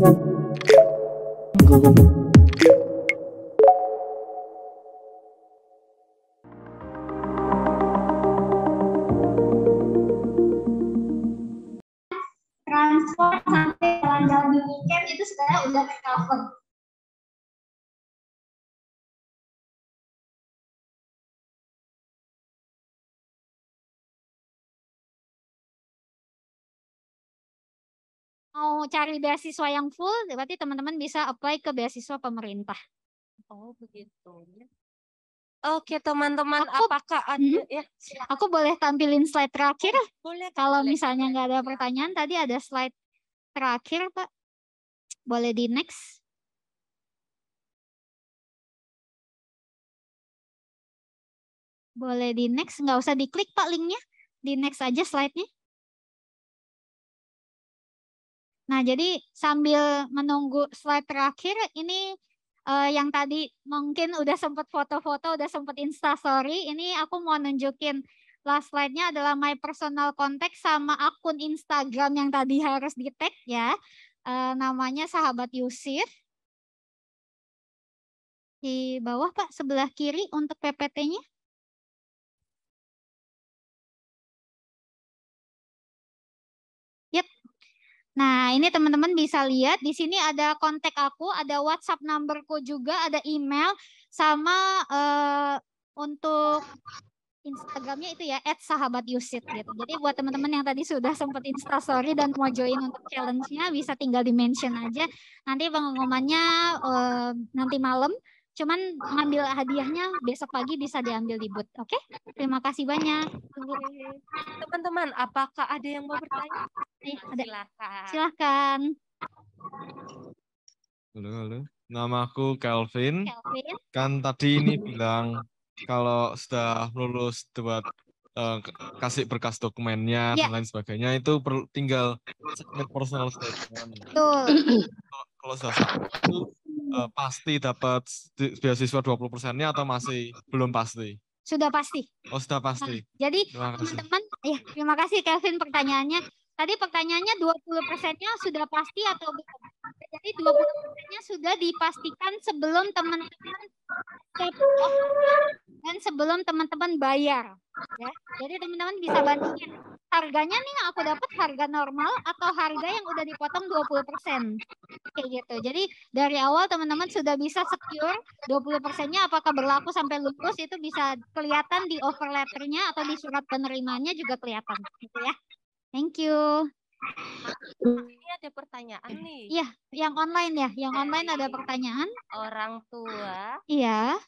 Transport sampai jalan-jalan di weekend itu sebenarnya udah tercover. Mau cari beasiswa yang full, berarti teman-teman bisa apply ke beasiswa pemerintah. Oh begitu. Oke teman-teman, apakah ada ya? Aku boleh tampilin slide terakhir? Boleh. Kalau misalnya nggak ada pertanyaan, tadi ada slide terakhir, Pak. Boleh di next. Boleh di next, nggak usah diklik Pak linknya. Di next aja slide-nya. Nah, jadi sambil menunggu slide terakhir, ini yang tadi mungkin udah sempat foto-foto, udah sempat instastory, ini aku mau nunjukin last slide-nya adalah my personal contact sama akun Instagram yang tadi harus di-tag ya. Namanya Sahabat Yusif. Di bawah Pak, sebelah kiri untuk PPT-nya. Yep. Nah, ini teman-teman bisa lihat di sini ada kontak aku, ada WhatsApp numberku juga, ada email sama untuk Instagramnya itu ya @sahabatyusit gitu. Jadi buat teman-teman yang tadi sudah sempat instastory dan mau join untuk challenge-nya bisa tinggal di mention aja. Nanti pengumumannya nanti malam. Cuman ngambil hadiahnya besok pagi bisa diambil di booth. Oke? Terima kasih banyak. Teman-teman, apakah ada yang mau bertanya? Ada. Silakan. Silakan. Halo. Nama aku Kelvin. Kelvin. Kan tadi ini bilang kalau sudah lulus buat kasih berkas dokumennya dan lain sebagainya itu tinggal submit personal statement. Kalau sudah submit itu pasti dapat beasiswa 20%-nya atau masih belum pasti? Sudah pasti. Oh, sudah pasti. Nah, jadi teman-teman, ya terima kasih Kelvin pertanyaannya. Tadi pertanyaannya 20%-nya sudah pasti atau belum? Jadi 20%-nya sudah dipastikan sebelum teman-teman dan sebelum teman-teman bayar. Ya. Jadi teman-teman bisa bandingin harganya nih yang aku dapat harga normal atau harga yang udah dipotong 20%. Kayak gitu. Jadi dari awal teman-teman sudah bisa secure 20%-nya apakah berlaku sampai lulus itu bisa kelihatan di offer letter-nya atau di surat penerimanya juga kelihatan gitu ya. Thank you. Ini ada pertanyaan nih. Iya, yang online ya. Yang online ada pertanyaan. Orang tua. Iya.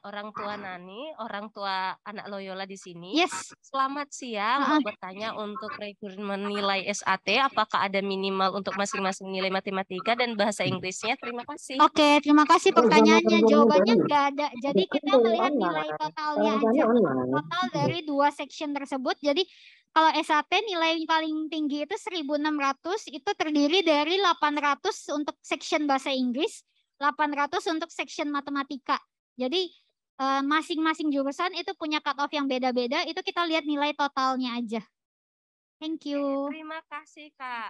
Orang tua Nani, orang tua anak Loyola di sini. Yes. Selamat siang. Mau bertanya untuk rekrutmen nilai SAT, apakah ada minimal untuk masing-masing nilai matematika dan bahasa Inggrisnya? Terima kasih. Oke, terima kasih pertanyaannya. Jawabannya nggak ada. Jadi kita melihat nilai totalnya aja. Total dari 2 section tersebut. Jadi kalau SAT nilai paling tinggi itu 1.600, itu terdiri dari 800 untuk section bahasa Inggris, 800 untuk section matematika. Jadi masing-masing jurusan itu punya cut off yang beda-beda, itu kita lihat nilai totalnya aja. Thank you. Terima kasih Kak.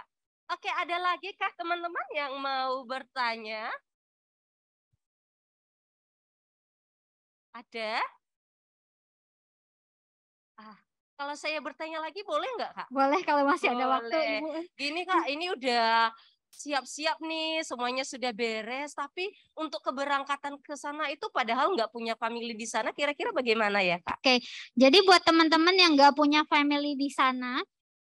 Oke, ada lagi kah teman-teman yang mau bertanya? Ada? Kalau saya bertanya lagi boleh nggak Kak? Boleh kalau masih ada waktu Ibu. Gini Kak, ini udah siap-siap nih, semuanya sudah beres, tapi untuk keberangkatan ke sana itu padahal nggak punya family di sana, kira-kira bagaimana ya Kak? Oke, jadi buat teman-teman yang nggak punya family di sana,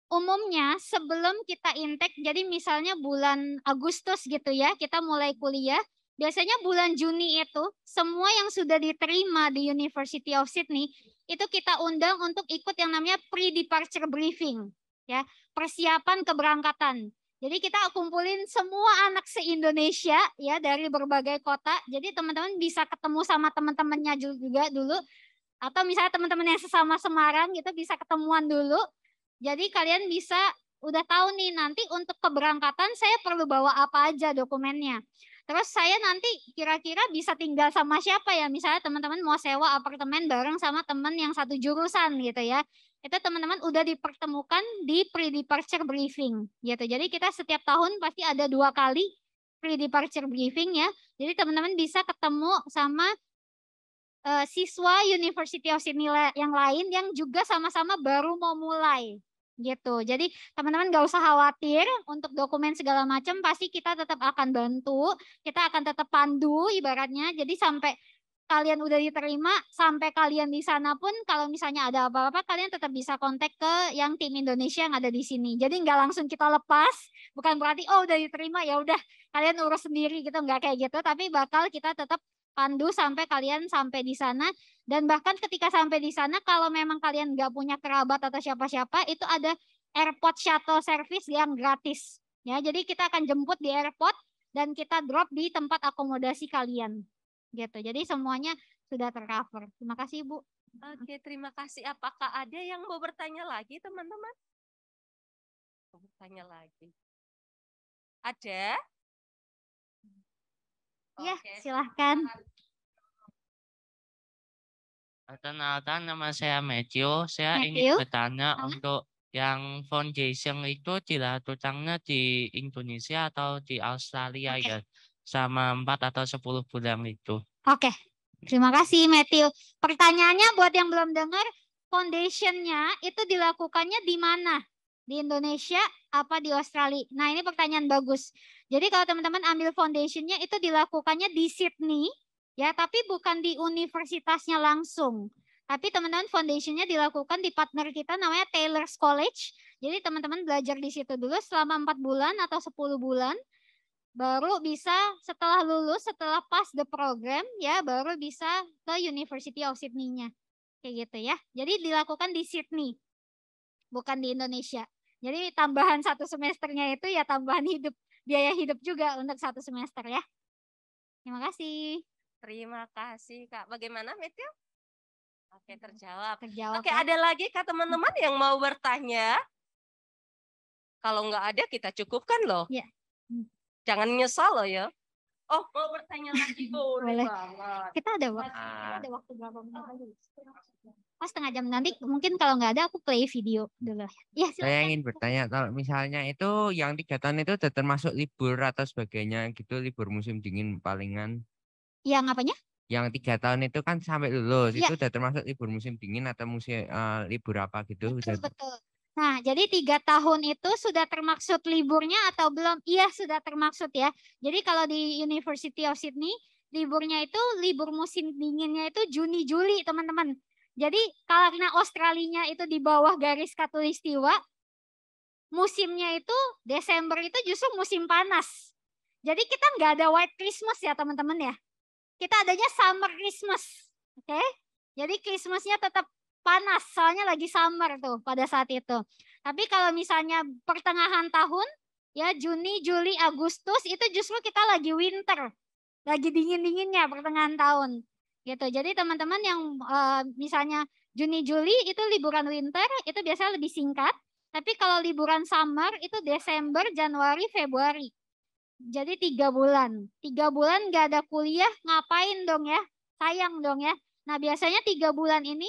umumnya sebelum kita intake, jadi misalnya bulan Agustus gitu ya, kita mulai kuliah, biasanya bulan Juni itu, semua yang sudah diterima di University of Sydney, itu kita undang untuk ikut yang namanya pre-departure briefing, ya, persiapan keberangkatan. Jadi kita kumpulin semua anak se-Indonesia ya dari berbagai kota. Jadi teman-teman bisa ketemu sama teman-temannya juga dulu. Atau misalnya teman-teman yang sesama Semarang gitu bisa ketemuan dulu. Jadi kalian bisa udah tahu nih nanti untuk keberangkatan saya perlu bawa apa aja dokumennya. Terus saya nanti kira-kira bisa tinggal sama siapa ya. Misalnya teman-teman mau sewa apartemen bareng sama teman yang satu jurusan gitu ya. itu teman-teman udah dipertemukan di pre-departure briefing gitu. Jadi kita setiap tahun pasti ada 2 kali pre-departure briefing ya. Jadi teman-teman bisa ketemu sama siswa University of Sydney yang lain yang juga sama-sama baru mau mulai gitu. Jadi teman-teman gak usah khawatir untuk dokumen segala macam, pasti kita tetap akan bantu, kita akan tetap pandu ibaratnya. Jadi sampai kalian udah diterima, sampai kalian di sana pun kalau misalnya ada apa-apa kalian tetap bisa kontak ke yang tim Indonesia yang ada di sini. Jadi nggak langsung kita lepas, bukan berarti oh udah diterima ya udah kalian urus sendiri gitu, nggak kayak gitu, tapi bakal kita tetap pandu sampai kalian sampai di sana. Dan bahkan ketika sampai di sana kalau memang kalian nggak punya kerabat atau siapa-siapa, itu ada airport shuttle service yang gratis ya. Jadi kita akan jemput di airport dan kita drop di tempat akomodasi kalian gitu. Jadi semuanya sudah tercover. Terima kasih Bu. Oke, terima kasih. Apakah ada yang mau bertanya lagi teman-teman? Bertanya lagi. Ada? Ya, Oke. silahkan. Perkenalkan, nama saya Matthew. Saya ingin bertanya untuk yang foundation itu dilakukannya di Indonesia atau di Australia ya? Sama 4 atau 10 bulan itu. Oke, terima kasih Matthew. Pertanyaannya buat yang belum dengar, foundationnya itu dilakukannya di mana? Di Indonesia apa di Australia? Nah ini pertanyaan bagus. Jadi kalau teman-teman ambil foundationnya itu dilakukannya di Sydney, ya tapi bukan di universitasnya langsung. Tapi teman-teman foundationnya dilakukan di partner kita namanya Taylor's College. Jadi teman-teman belajar di situ dulu selama 4 bulan atau 10 bulan. Baru bisa setelah lulus, setelah pass the program ya, baru bisa ke University of Sydney-nya. Kayak gitu ya. Jadi dilakukan di Sydney, bukan di Indonesia. Jadi tambahan 1 semesternya itu ya tambahan hidup, biaya hidup juga untuk 1 semester ya. Terima kasih. Terima kasih Kak. Bagaimana Matthew? Oke, terjawab. Oke, ya. ada lagi Kak teman-teman yang mau bertanya? Kalau nggak ada kita cukupkan loh. Ya. Jangan nyesal loh ya. Oh, mau bertanya lagi boleh banget. Kita ada waktu berapa menit lagi? Pas setengah jam nanti mungkin kalau nggak ada aku play video dulu. Ya, saya ingin bertanya kalau misalnya itu yang 3 tahun itu sudah termasuk libur atau sebagainya gitu, libur musim dingin palingan. Yang apanya? Yang 3 tahun itu kan sampai lulus itu sudah termasuk libur musim dingin atau musim libur apa gitu? Betul. Nah, jadi 3 tahun itu sudah termaksud liburnya atau belum? Iya, sudah termaksud ya. Jadi kalau di University of Sydney, liburnya itu libur musim dinginnya itu Juni-Juli, teman-teman. Jadi karena Australia itu di bawah garis khatulistiwa, musimnya itu Desember itu justru musim panas. Jadi kita nggak ada White Christmas ya, teman-teman ya. Kita adanya Summer Christmas. Oke? Jadi Christmasnya tetap panas, soalnya lagi summer tuh pada saat itu. Tapi kalau misalnya pertengahan tahun, ya Juni, Juli, Agustus, itu justru kita lagi winter. Lagi dingin-dinginnya pertengahan tahun. Gitu. Jadi teman-teman yang misalnya Juni, Juli itu liburan winter, itu biasanya lebih singkat. Tapi kalau liburan summer itu Desember, Januari, Februari. Jadi 3 bulan. 3 bulan nggak ada kuliah, ngapain dong ya? Sayang dong ya. Nah biasanya 3 bulan ini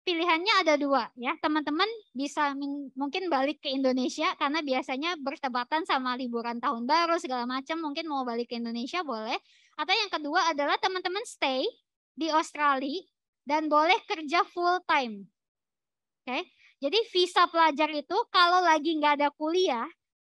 pilihannya ada 2 ya. Teman-teman bisa mungkin balik ke Indonesia karena biasanya bertepatan sama liburan tahun baru segala macam, mungkin mau balik ke Indonesia boleh. Atau yang kedua adalah teman-teman stay di Australia dan boleh kerja full time. Oke. Jadi visa pelajar itu kalau lagi nggak ada kuliah,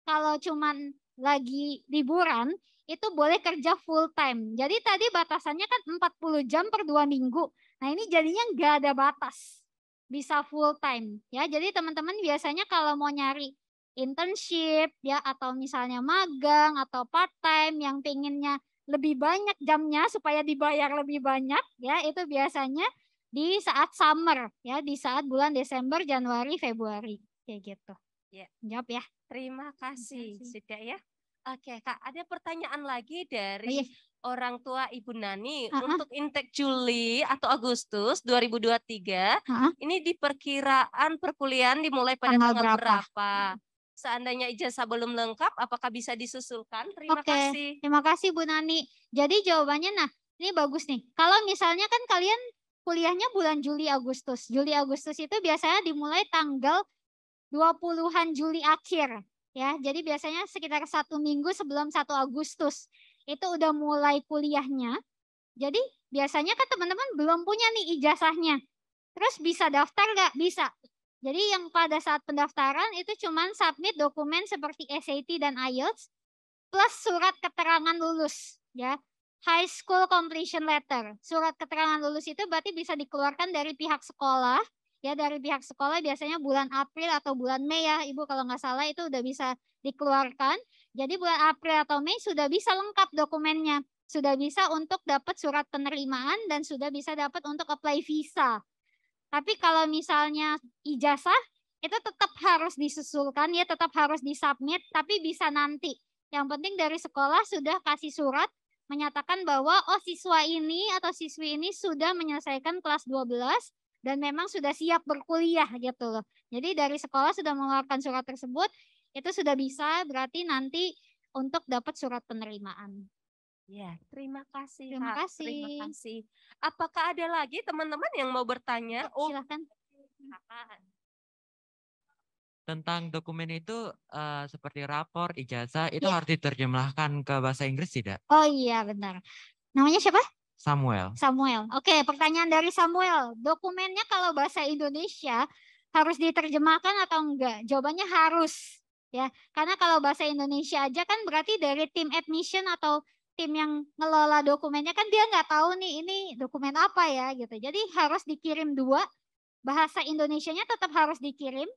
kalau cuman lagi liburan itu boleh kerja full time. Jadi tadi batasannya kan 40 jam per 2 minggu. Nah ini jadinya nggak ada batas. Bisa full time ya. Jadi teman-teman biasanya kalau mau nyari internship ya atau misalnya magang atau part time yang pengennya lebih banyak jamnya supaya dibayar lebih banyak ya, itu biasanya di saat summer ya, di saat bulan Desember, Januari, Februari kayak gitu. Ya, jawab ya. Terima kasih. Sudah ya. Oke, Kak, ada pertanyaan lagi dari orang tua Ibu Nani. Untuk intake Juli atau Agustus 2023, ini diperkiraan perkuliahan dimulai pada tanggal berapa? Seandainya ijazah belum lengkap, apakah bisa disusulkan? Terima kasih. Terima kasih Bu Nani. Jadi jawabannya, nah ini bagus nih. Kalau misalnya kan kalian kuliahnya bulan Juli Agustus. Juli Agustus itu biasanya dimulai tanggal 20-an Juli akhir ya. Jadi biasanya sekitar 1 minggu sebelum 1 Agustus itu udah mulai kuliahnya. Jadi biasanya kan teman-teman belum punya nih ijazahnya. Terus bisa daftar nggak? Bisa. Jadi yang pada saat pendaftaran itu cuman submit dokumen seperti SAT dan IELTS plus surat keterangan lulus ya. High school completion letter. Surat keterangan lulus itu berarti bisa dikeluarkan dari pihak sekolah ya, dari pihak sekolah biasanya bulan April atau bulan Mei ya. Ibu kalau nggak salah itu udah bisa dikeluarkan. Jadi bulan April atau Mei sudah bisa lengkap dokumennya. Sudah bisa untuk dapat surat penerimaan dan sudah bisa dapat untuk apply visa. Tapi kalau misalnya ijazah itu tetap harus disusulkan ya, tetap harus disubmit, tapi bisa nanti. Yang penting dari sekolah sudah kasih surat menyatakan bahwa oh siswa ini atau siswi ini sudah menyelesaikan kelas 12 dan memang sudah siap berkuliah gitu loh. Jadi dari sekolah sudah mengeluarkan surat tersebut, itu sudah bisa berarti nanti untuk dapat surat penerimaan. Ya, terima kasih. Terima kasih. Terima kasih. Apakah ada lagi teman-teman yang mau bertanya? Oh, silakan. Tentang dokumen itu seperti rapor, ijazah itu harus diterjemahkan ke bahasa Inggris tidak? Oh iya benar. Namanya siapa? Samuel. Samuel. Oke, pertanyaan dari Samuel. Dokumennya kalau bahasa Indonesia harus diterjemahkan atau enggak? Jawabannya harus. Ya, karena kalau bahasa Indonesia aja kan berarti dari tim admission atau tim yang ngelola dokumennya kan dia nggak tahu nih ini dokumen apa ya gitu. Jadi harus dikirim 2, bahasa Indonesianya tetap harus dikirim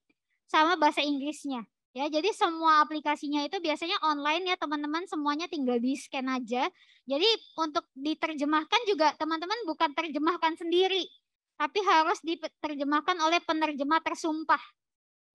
sama bahasa Inggrisnya. Ya, jadi semua aplikasinya itu biasanya online ya teman-teman, semuanya tinggal di-scan aja. Jadi untuk diterjemahkan juga teman-teman bukan terjemahkan sendiri, tapi harus diterjemahkan oleh penerjemah tersumpah.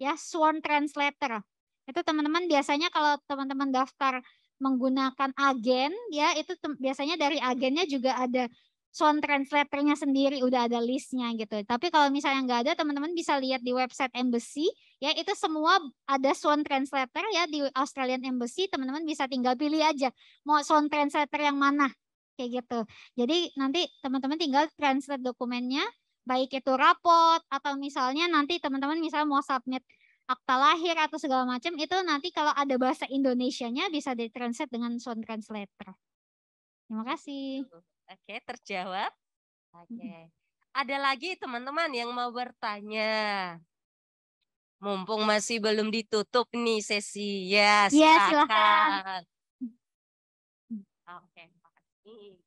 Ya, sworn translator. Itu teman-teman biasanya kalau teman-teman daftar menggunakan agen ya itu biasanya dari agennya juga ada sworn translator-nya sendiri, udah ada listnya gitu. Tapi kalau misalnya nggak ada, teman-teman bisa lihat di website embassy ya, itu semua ada sworn translator ya di Australian Embassy. Teman-teman bisa tinggal pilih aja mau sworn translator yang mana kayak gitu. Jadi nanti teman-teman tinggal translate dokumennya, baik itu raport atau misalnya nanti teman-teman misalnya mau submit akta lahir atau segala macam, itu nanti kalau ada bahasa Indonesianya bisa ditranslate dengan sworn translator. Terima kasih. Oke, terjawab. Oke. Ada lagi teman-teman yang mau bertanya? Mumpung masih belum ditutup nih sesi. Ya, silakan. Oke, makasih.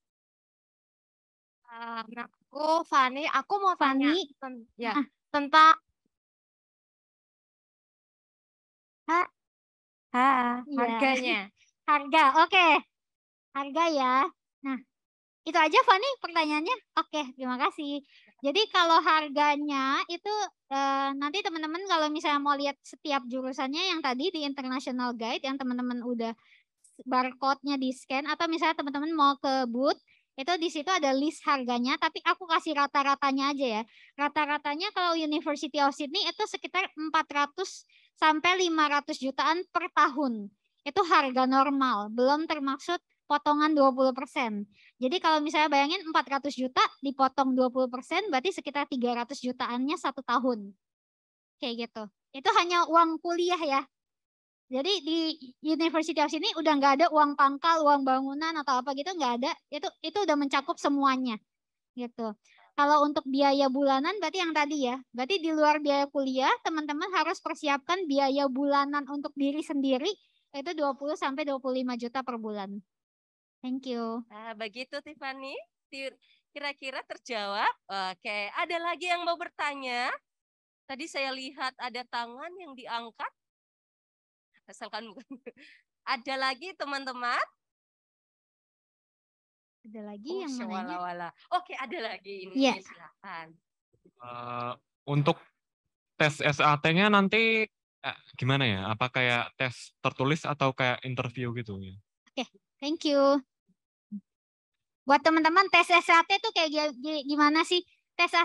Aku Fani, aku mau tanya ya tentang harganya. Harga, oke. Harga ya. Nah, itu aja Fani pertanyaannya. Oke, terima kasih. Jadi kalau harganya itu nanti teman-teman kalau misalnya mau lihat setiap jurusannya yang tadi di International Guide yang teman-teman udah barcode-nya di-scan atau misalnya teman-teman mau ke booth, itu di situ ada list harganya, tapi aku kasih rata-ratanya aja ya. Rata-ratanya kalau University of Sydney itu sekitar 400 sampai 500 jutaan per tahun. Itu harga normal, belum termaksud potongan 20%. Jadi kalau misalnya bayangin 400 juta dipotong 20%, berarti sekitar 300 jutaannya 1 tahun. Kayak gitu. Itu hanya uang kuliah ya. Jadi di University of Sydney udah nggak ada uang pangkal, uang bangunan atau apa gitu, nggak ada. Itu udah mencakup semuanya gitu. Kalau untuk biaya bulanan berarti yang tadi ya. Berarti di luar biaya kuliah, teman-teman harus persiapkan biaya bulanan untuk diri sendiri itu 20 sampai 25 juta per bulan. Thank you. Nah, begitu Tiffany. Kira-kira terjawab. Oke, ada lagi yang mau bertanya? Tadi saya lihat ada tangan yang diangkat. Asalkan bukan. Ada lagi teman-teman? Ada lagi yang mana? Oke, ada lagi ini. Yeah. Silakan. Untuk tes SAT-nya nanti gimana ya? Apa kayak tes tertulis atau kayak interview gitu ya? Oke, thank you. Buat teman-teman tes SAT itu kayak gimana sih? Tes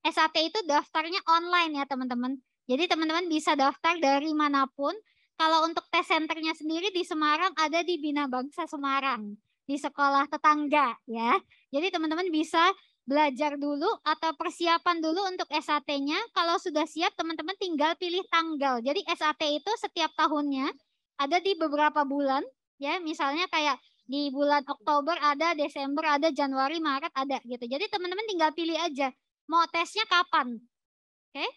SAT itu daftarnya online ya teman-teman. Jadi teman-teman bisa daftar dari manapun. Kalau untuk tes centernya sendiri di Semarang ada di Bina Bangsa Semarang, di sekolah tetangga ya. Jadi teman-teman bisa belajar dulu atau persiapan dulu untuk SAT-nya. Kalau sudah siap, teman-teman tinggal pilih tanggal. Jadi SAT itu setiap tahunnya ada di beberapa bulan, ya. Misalnya kayak di bulan Oktober ada, Desember ada, Januari, Maret ada gitu. Jadi teman-teman tinggal pilih aja mau tesnya kapan. Oke?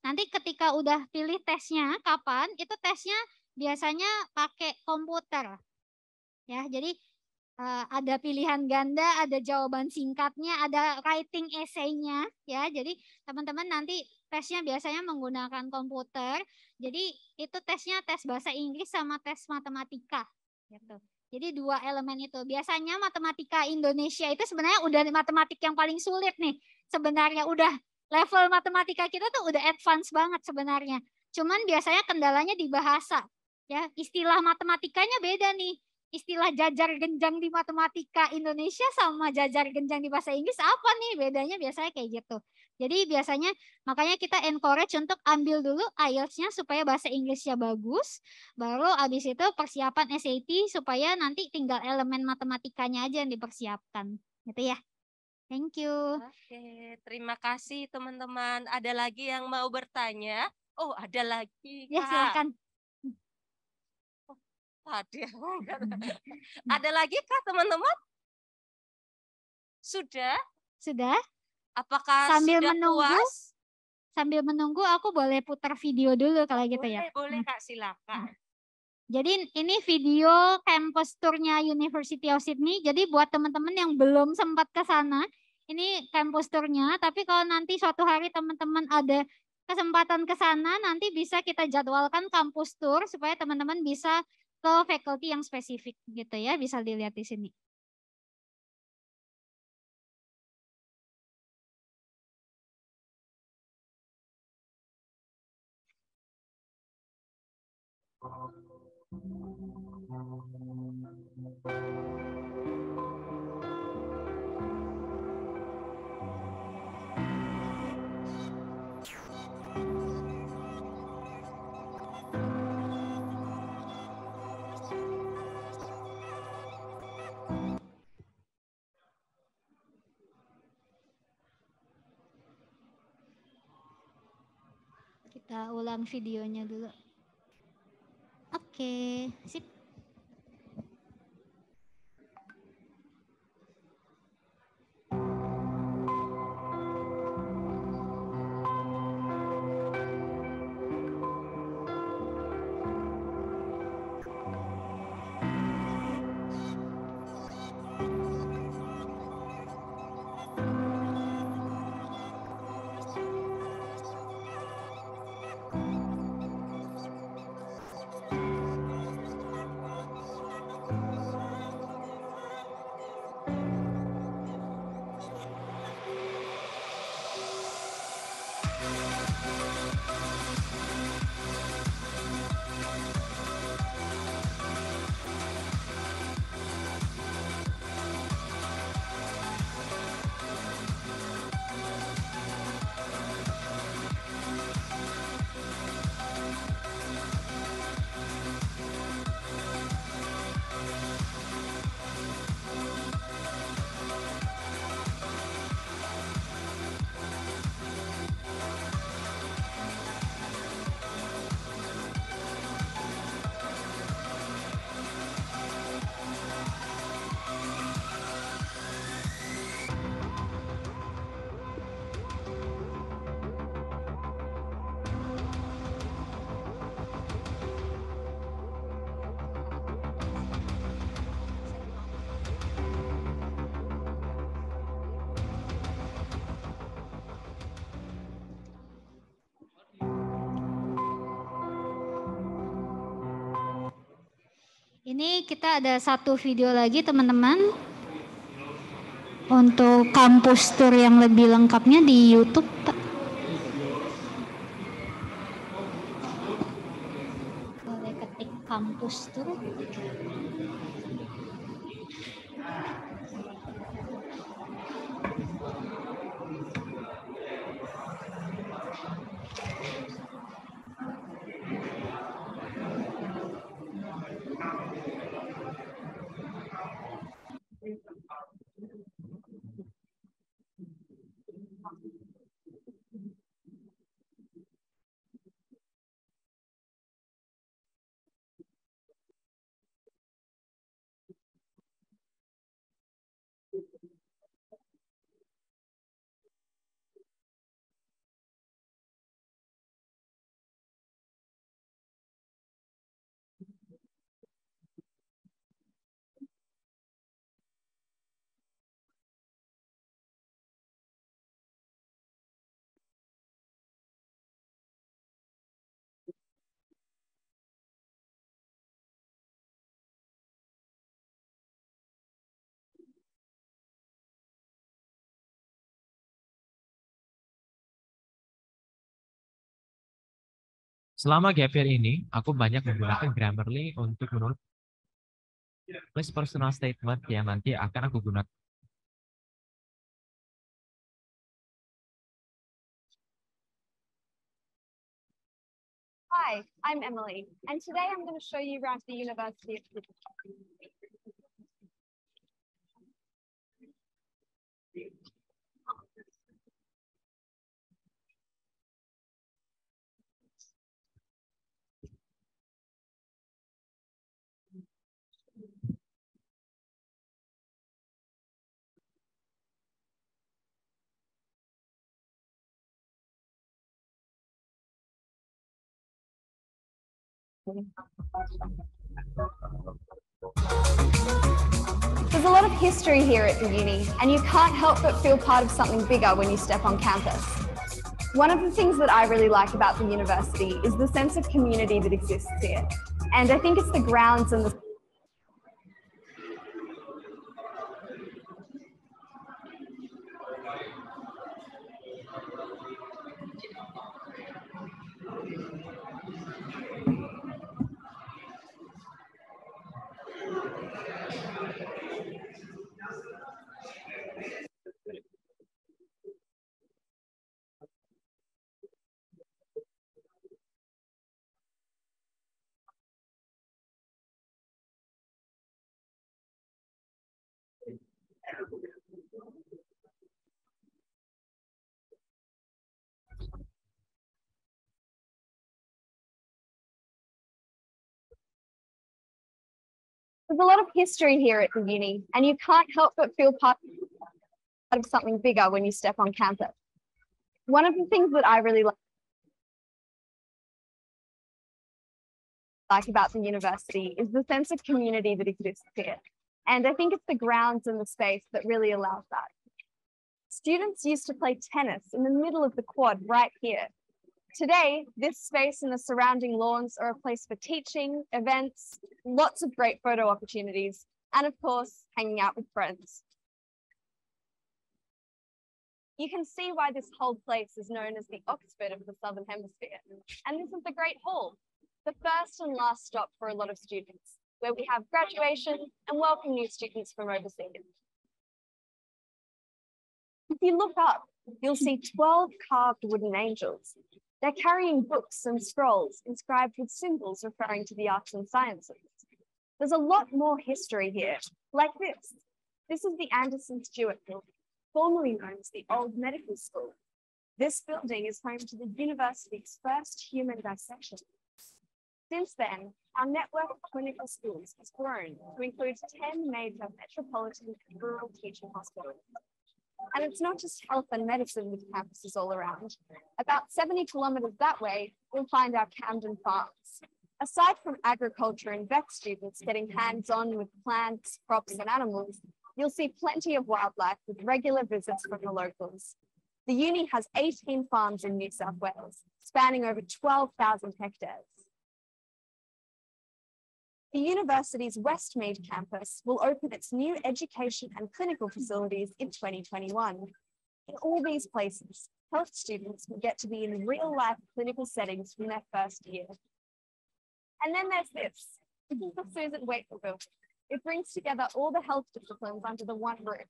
Nanti ketika udah pilih tesnya kapan, itu tesnya biasanya pakai komputer. Ya, jadi ada pilihan ganda, ada jawaban singkatnya, ada writing essay-nya ya. Jadi teman-teman nanti tesnya biasanya menggunakan komputer. Jadi itu tesnya tes bahasa Inggris sama tes matematika gitu. Jadi dua elemen itu. Biasanya matematika Indonesia itu sebenarnya udah matematik yang paling sulit nih. Sebenarnya udah level matematika kita tuh udah advance banget sebenarnya. Cuman biasanya kendalanya di bahasa. Ya, istilah matematikanya beda nih. Istilah jajar genjang di matematika Indonesia sama jajar genjang di bahasa Inggris apa nih bedanya, biasanya kayak gitu. Jadi biasanya makanya kita encourage untuk ambil dulu IELTS-nya supaya bahasa Inggrisnya bagus, baru abis itu persiapan SAT supaya nanti tinggal elemen matematikanya aja yang dipersiapkan gitu ya. Thank you. Oke, terima kasih teman-teman. Ada lagi yang mau bertanya? Oh, ada lagi, Kak. Ya, silakan. Tadi ada lagi kah teman-teman? Sudah? Sudah? Apakah sambil sudah menunggu, puas? Sambil menunggu aku boleh putar video dulu kalau gitu ya. Boleh Kak, silakan. Jadi ini video campus tour-nya University of Sydney. Jadi buat teman-teman yang belum sempat ke sana, ini campus tour-nya. Tapi kalau nanti suatu hari teman-teman ada kesempatan ke sana, nanti bisa kita jadwalkan kampus tour supaya teman-teman bisa ke faculty yang spesifik gitu ya, bisa dilihat di sini. Kita ulang videonya dulu. Oke, sip. Ini kita ada satu video lagi teman-teman. Untuk kampus tour yang lebih lengkapnya di YouTube, Pak. Boleh ketik kampus tour. Selama gap year ini, aku banyak menggunakan Grammarly untuk menulis personal statement yang nanti akan aku gunakan. Hi, I'm Emily, and today I'm going to show you around the University of Sydney. There's a lot of history here at the uni, and you can't help but feel part of something bigger when you step on campus. One of the things that I really like about the university is the sense of community that exists here. And I think it's the grounds and the There's a lot of history here at the uni, and you can't help but feel part of something bigger when you step on campus. One of the things that I really like about the university is the sense of community that exists here. And I think it's the grounds and the space that really allows that. Students used to play tennis in the middle of the quad right here. Today, this space and the surrounding lawns are a place for teaching, events, lots of great photo opportunities, and of course, hanging out with friends. You can see why this whole place is known as the Oxford of the Southern Hemisphere. And this is the Great Hall, the first and last stop for a lot of students, where we have graduation and welcome new students from overseas. If you look up, you'll see 12 carved wooden angels. They're carrying books and scrolls inscribed with symbols referring to the arts and sciences. There's a lot more history here, like this. This is the Anderson Stewart building, formerly known as the Old Medical School. This building is home to the university's first human dissection. Since then, our network of clinical schools has grown to include 10 major metropolitan and rural teaching hospitals. And it's not just health and medicine with campuses all around. About 70 kilometres that way, you'll find our Camden Farms. Aside from agriculture and vet students getting hands-on with plants, crops and animals, you'll see plenty of wildlife with regular visits from the locals. The uni has 18 farms in New South Wales, spanning over 12,000 hectares. The university's Westmead campus will open its new education and clinical facilities in 2021. In all these places, health students will get to be in real-life clinical settings from their first year. And then there's this. This is the Susan Wakefield building. It brings together all the health disciplines under the one roof.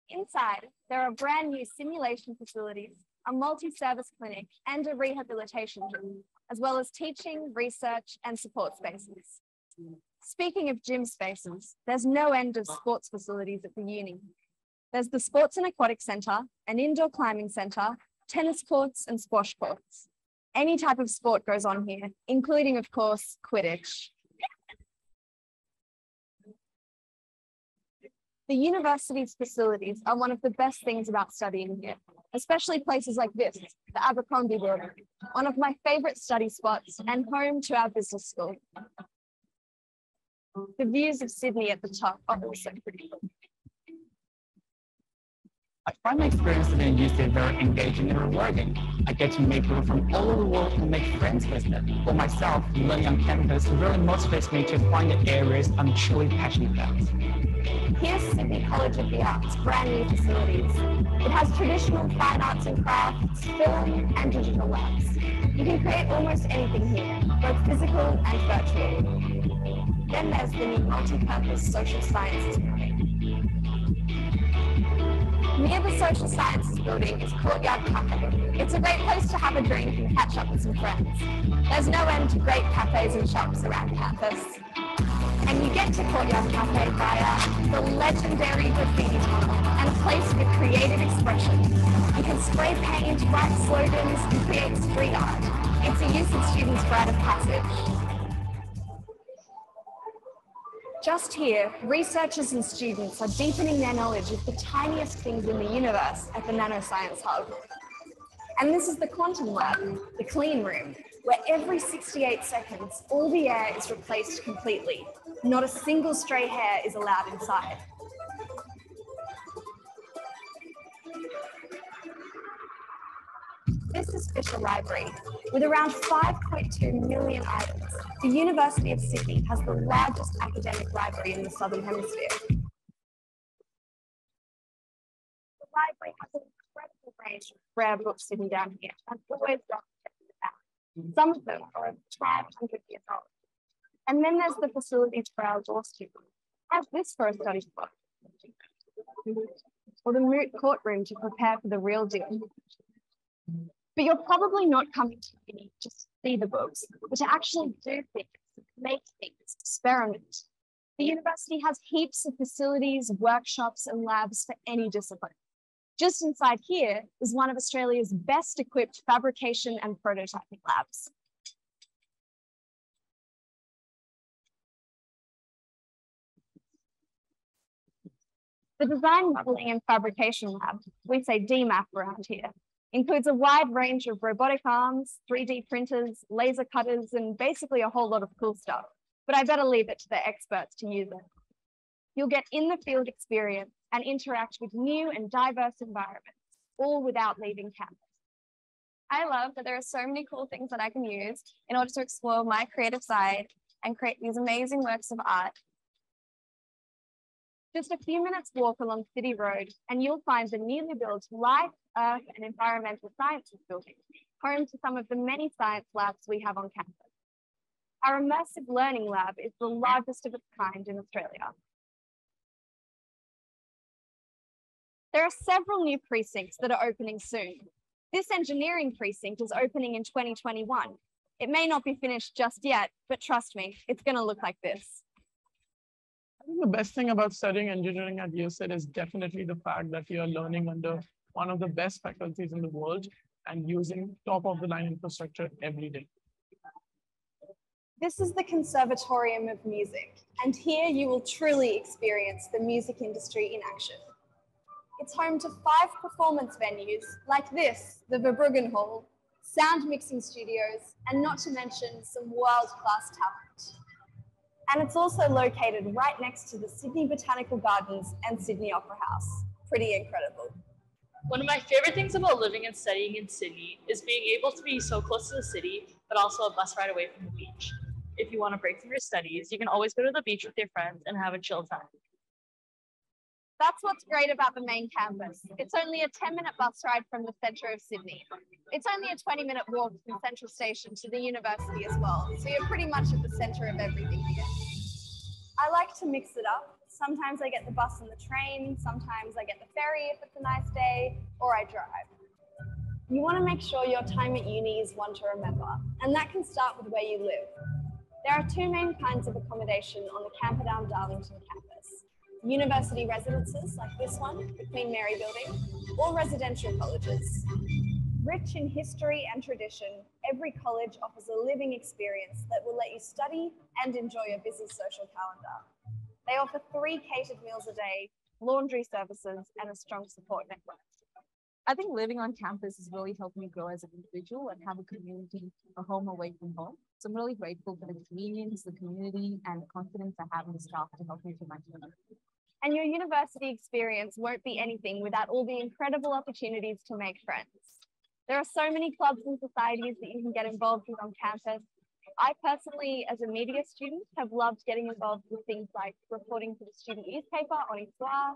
Inside, there are brand new simulation facilities, a multi-service clinic, and a rehabilitation gym, as well as teaching, research, and support spaces. Speaking of gym spaces, there's no end of sports facilities at the uni. There's the Sports and Aquatic Centre, an indoor climbing centre, tennis courts and squash courts. Any type of sport goes on here, including, of course, Quidditch. The university's facilities are one of the best things about studying here, especially places like this, the Abercrombie Building, one of my favourite study spots and home to our business school. The views of Sydney at the top are also pretty cool. I find my experience at the university very engaging and rewarding. I get to meet people from all over the world and make friends with them. For myself, learning on campus really motivates me to find the areas I'm truly passionate about. Here's Sydney College of the Arts' brand new facilities. It has traditional fine arts and crafts, film and digital labs. You can create almost anything here, both physical and virtual. Then there's the new multi-purpose social sciences building. Near the social sciences building is Courtyard Cafe. It's a great place to have a drink and catch up with some friends. There's no end to great cafes and shops around campus. And you get to Courtyard Cafe via the legendary graffiti tunnel and a place for creative expression. You can spray paint, write slogans, and create street art. It's a use of students' rite of passage. Just here, researchers and students are deepening their knowledge of the tiniest things in the universe at the Nanoscience Hub. And this is the Quantum Lab, the clean room, where every 68 seconds, all the air is replaced completely. Not a single stray hair is allowed inside. This is Fisher Library. With around 5.2 million items, the University of Sydney has the largest academic library in the Southern Hemisphere. The library has an incredible range of rare books sitting down here, and always got to check it out. Some of them are over 500 years old. And then there's the facilities for our law students. How's this for a study spot? Or the moot courtroom to prepare for the real deal. But you're probably not coming to uni just to see the books, but to actually do things, make things, experiment. The university has heaps of facilities, workshops, and labs for any discipline. Just inside here is one of Australia's best equipped fabrication and prototyping labs. The Design, Modelling and Fabrication Lab, we say DMAF around here, includes a wide range of robotic arms, 3D printers, laser cutters, and basically a whole lot of cool stuff. But I better leave it to the experts to use it. You'll get in the field experience and interact with new and diverse environments, all without leaving campus. I love that there are so many cool things that I can use in order to explore my creative side and create these amazing works of art. Just a few minutes walk along City Road and you'll find the newly built Life, Earth and Environmental Sciences building, home to some of the many science labs we have on campus. Our immersive learning lab is the largest of its kind in Australia. There are several new precincts that are opening soon. This engineering precinct is opening in 2021. It may not be finished just yet, but trust me, it's going to look like this. I think the best thing about studying engineering at USyd is definitely the fact that you're learning under one of the best faculties in the world and using top-of-the-line infrastructure every day. This is the Conservatorium of Music, and here you will truly experience the music industry in action. It's home to 5 performance venues like this, the Verbruggen Hall, sound mixing studios, and not to mention some world-class talent. And it's also located right next to the Sydney Botanical Gardens and Sydney Opera House. Pretty incredible. One of my favorite things about living and studying in Sydney is being able to be so close to the city, but also a bus ride away from the beach. If you want to break from your studies, you can always go to the beach with your friends and have a chill time. That's what's great about the main campus. It's only a 10-minute bus ride from the centre of Sydney. It's only a 20-minute walk from Central Station to the university as well. So you're pretty much at the centre of everything here. I like to mix it up. Sometimes I get the bus and the train. Sometimes I get the ferry if it's a nice day, or I drive. You want to make sure your time at uni is one to remember, and that can start with where you live. There are 2 main kinds of accommodation on the Camperdown Darlington campus. University residences like this one, the Queen Mary Building, or residential colleges. Rich in history and tradition, every college offers a living experience that will let you study and enjoy a busy social calendar. They offer 3 catered meals a day, laundry services, and a strong support network. I think living on campus has really helped me grow as an individual and have a community, a home away from home. So I'm really grateful for the convenience, the community, and the confidence I have in the staff to help me to my journey. And your university experience won't be anything without all the incredible opportunities to make friends. There are so many clubs and societies that you can get involved with on campus. I personally, as a media student, have loved getting involved with things like reporting for the student newspaper on Histoire,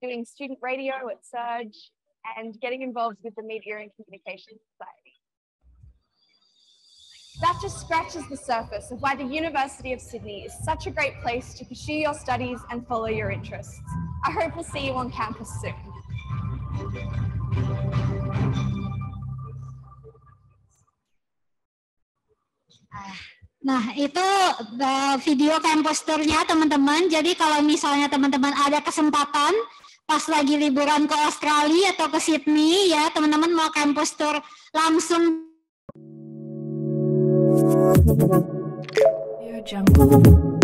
doing student radio at Surge, and getting involved with the Media and Communications Society. That just scratches the surface of why the University of Sydney is such a great place to pursue your studies and follow your interests. I hope we'll see you on campus soon. Nah, itu video campus tour-nya teman-teman. Jadi kalau misalnya teman-teman ada kesempatan pas lagi liburan ke Australia atau ke Sydney ya, teman-teman mau campus tour langsung. Jungle.